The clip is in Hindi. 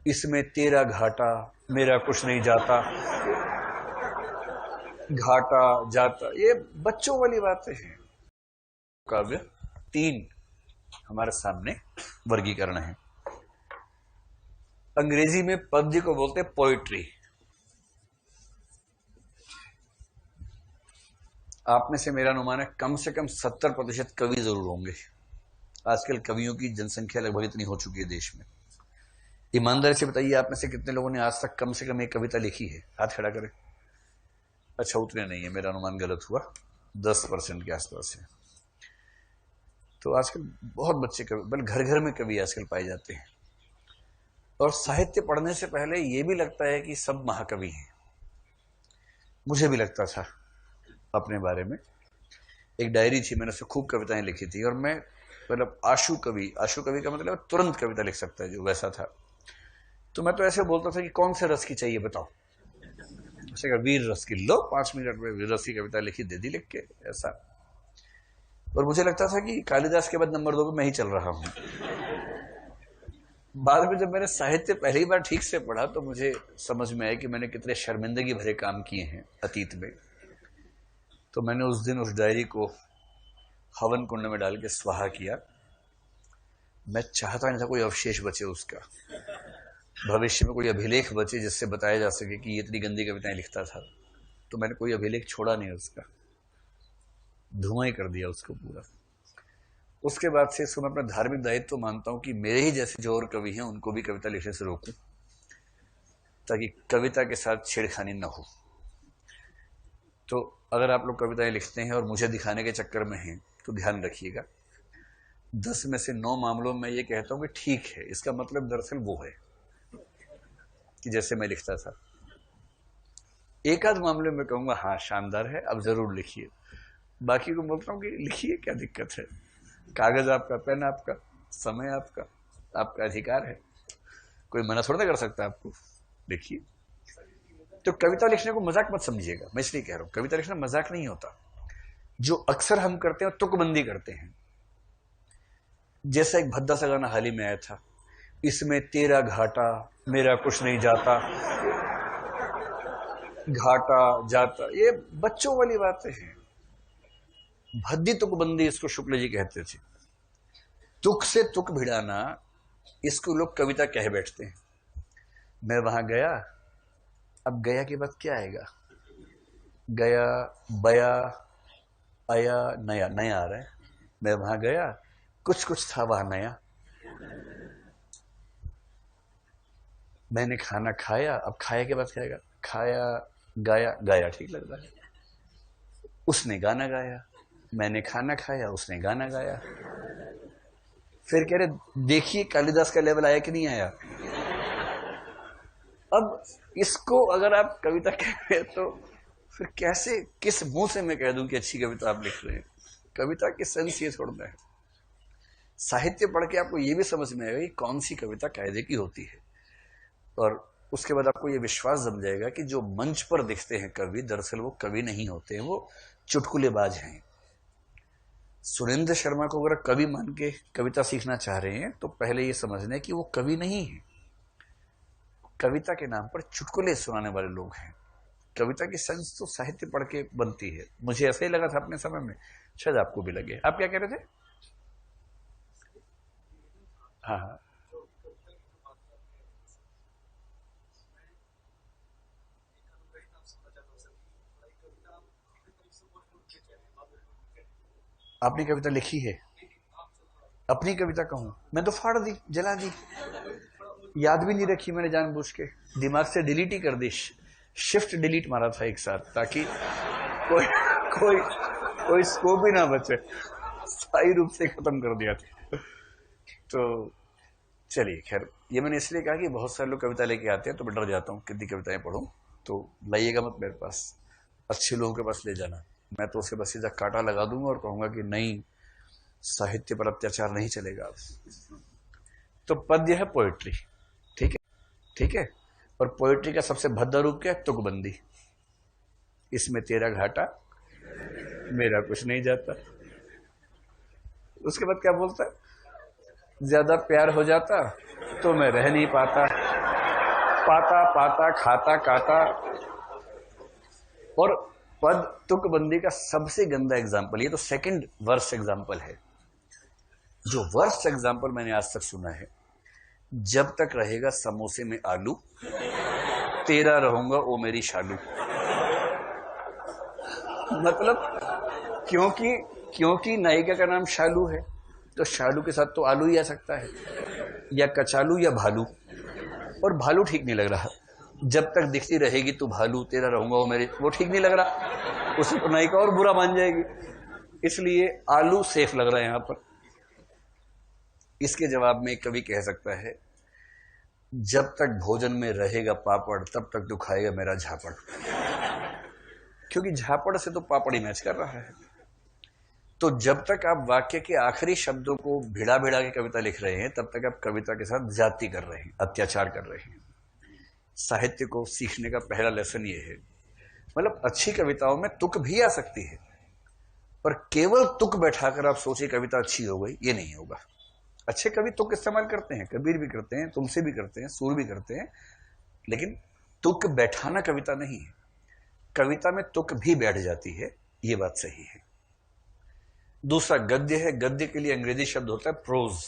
इसमें तेरा घाटा मेरा कुछ नहीं जाता, घाटा जाता, ये बच्चों वाली बातें हैं। काव्य तीन हमारे सामने वर्गीकरण है। अंग्रेजी में पद्य को बोलते हैं पोइट्री। आप में से मेरा अनुमान है कम से कम 70% कवि जरूर होंगे। आजकल कवियों की जनसंख्या लगभग इतनी हो चुकी है देश में। ईमानदारी से बताइए, आप में से कितने लोगों ने आज तक कम से कम एक कविता लिखी है? हाथ खड़ा करें। अच्छा, उतने नहीं है, मेरा अनुमान गलत हुआ, 10% के आसपास है। तो आजकल बहुत बच्चे कवि, बल्कि घर घर में कवि आजकल पाए जाते हैं। और साहित्य पढ़ने से पहले यह भी लगता है कि सब महाकवि हैं। मुझे भी लगता था अपने बारे में। एक डायरी थी, मैंने उससे खूब कविताएं लिखी थी, और मैं मतलब आशु कवि का मतलब तुरंत कविता लिख सकता है, जो वैसा था। तो मैं तो ऐसे बोलता था कि कौन से रस की चाहिए बताओ। ऐसे कहा वीर रस की, लो 5 मिनट में वीर रस की कविता लिखी, दे दी लिख के, ऐसा। और मुझे लगता था कि कालिदास के बाद नंबर 2 पे मैं ही चल रहा हूं। बाद में जब मैंने साहित्य पहली बार ठीक से पढ़ा तो मुझे समझ में आया कि मैंने कितने शर्मिंदगी भरे काम किए हैं अतीत में। तो मैंने उस दिन उस डायरी को हवन कुंड में डाल के स्वाहा किया। मैं चाहता नहीं था कोई अवशेष बचे उसका, भविष्य में कोई अभिलेख बचे जिससे बताया जा सके कि ये इतनी गंदी कविताएं लिखता था। तो मैंने कोई अभिलेख छोड़ा नहीं उसका, धुआं ही कर दिया उसको पूरा। उसके बाद से इसको मैं अपना धार्मिक दायित्व तो मानता हूं कि मेरे ही जैसे जो और कवि हैं उनको भी कविता लिखने से रोकूं, ताकि कविता के साथ छेड़खानी न हो। तो अगर आप लोग कविताएं लिखते हैं और मुझे दिखाने के चक्कर में हैं तो ध्यान रखिएगा, 10 में से 9 मामलों में ये कहता हूं कि ठीक है, इसका मतलब दरअसल वो है कि जैसे मैं लिखता था। एक आध मामले में कहूंगा हाँ शानदार है, अब जरूर लिखिए। बाकी को बोलता हूं कि लिखिए, क्या दिक्कत है, कागज आपका, पेन आपका, समय आपका, आपका अधिकार है, कोई मना थोड़ा कर सकता है आपको, लिखिए। तो कविता लिखने को मजाक मत समझिएगा, मैं इसलिए कह रहा हूं कविता लिखना मजाक नहीं होता। जो अक्सर हम करते हैं तुकबंदी करते हैं। जैसा एक भद्दा सा गाना हाल ही में आया था, इसमें तेरा घाटा मेरा कुछ नहीं जाता, घाटा जाता, ये बच्चों वाली बातें हैं। भद्दी तुकबंदी इसको शुक्ल जी कहते थे। तुक से तुक भिड़ाना, इसको लोग कविता कह बैठते हैं। मैं वहां गया, अब गया के बाद क्या आएगा? गया, बया, आया, नया, नया आ रहा है। मैं वहां गया, कुछ कुछ था वहां नया। मैंने खाना खाया, अब खाया के बाद क्या आएगा? खाया, गाया, गाया ठीक लग रहा है। उसने गाना गाया, मैंने खाना खाया, उसने गाना गाया। फिर कह रहे देखिए कालिदास का लेवल आया कि नहीं आया। अब इसको अगर आप कविता कह रहे हैं तो फिर कैसे, किस मुंह से मैं कह दूं कि अच्छी कविता आप लिख रहे हैं? कविता की सेंस ये छोड़ना है। साहित्य पढ़ के आपको ये भी समझ में आएगा कि कौन सी कविता कायदे की होती है, और उसके बाद आपको ये विश्वास जम जाएगा कि जो मंच पर दिखते हैं कवि, दरअसल वो कवि नहीं होते हैं, वो चुटकुलेबाज हैं। सुरेंद्र शर्मा को अगर कवि मान के कविता सीखना चाह रहे हैं तो पहले ये समझना है कि वो कवि नहीं है, कविता के नाम पर चुटकुले सुनाने वाले लोग हैं। कविता की सेंस तो साहित्य पढ़ के बनती है। मुझे ऐसा ही लगा था अपने समय में, शायद आपको भी लगे। आप क्या कह रहे थे? हाँ हाँ, आपने कविता लिखी है? अपनी कविता कहूं, मैं तो फाड़ दी, जला दी, याद भी नहीं रखी मैंने, जानबूझ के दिमाग से डिलीट ही कर दी। शिफ्ट डिलीट मारा था एक साथ, ताकि कोई कोई कोई स्कोप ही ना बचे, स्थायी रूप से खत्म कर दिया था। तो चलिए खैर, ये मैंने इसलिए कहा कि बहुत सारे लोग कविता लेके आते हैं तो मैं डर जाता हूँ कितनी कविताएं पढ़ूं। तो लाइएगा मत मेरे पास, अच्छे लोगों के पास ले जाना। मैं तो उसके बस सीधा कांटा लगा दूंगा और कहूंगा कि नहीं, साहित्य पर अत्याचार नहीं चलेगा। तो पद्य है पोएट्री, ठीक है, ठीक है। और पोएट्री का सबसे भद्दा रूप क्या है? तुकबंदी। इसमें तेरा घाटा मेरा कुछ नहीं जाता। उसके बाद क्या बोलता है? ज्यादा प्यार हो जाता तो मैं रह नहीं पाता, पाता पाता खाता काता। और पद तुकबंदी का सबसे गंदा एग्जाम्पल, ये तो सेकंड वर्स्ट एग्जाम्पल है। जो वर्स्ट एग्जाम्पल मैंने आज तक सुना है, जब तक रहेगा समोसे में आलू, तेरा रहूंगा ओ मेरी शालू। मतलब क्योंकि नायिका का नाम शालू है, तो शालू के साथ तो आलू ही आ सकता है, या कचालू या भालू। और भालू ठीक नहीं लग रहा, जब तक दिखती रहेगी तू भालू, तेरा रहूंगा वो मेरे, वो ठीक नहीं लग रहा, उसे तो नायिका और बुरा मान जाएगी। इसलिए आलू सेफ लग रहा है यहां पर। इसके जवाब में कवि कह सकता है, जब तक भोजन में रहेगा पापड़ तब तक तू खाएगा मेरा झापड़। क्योंकि झापड़ से तो पापड़ ही मैच कर रहा है। तो जब तक आप वाक्य के आखिरी शब्दों को भिड़ा भिड़ा के कविता लिख रहे हैं, तब तक आप कविता के साथ ज्यादती कर रहे हैं, अत्याचार कर रहे हैं। साहित्य को सीखने का पहला लेसन ये है, मतलब अच्छी कविताओं में तुक भी आ सकती है, पर केवल तुक बैठाकर आप सोचिए कविता अच्छी हो गई, ये नहीं होगा। अच्छे कवि तुक इस्तेमाल करते हैं, कबीर भी करते हैं, तुमसे भी करते हैं, सूर भी करते हैं, लेकिन तुक बैठाना कविता नहीं है। कविता में तुक भी बैठ जाती है, ये बात सही है। दूसरा गद्य है। गद्य के लिए अंग्रेजी शब्द होता है प्रोज,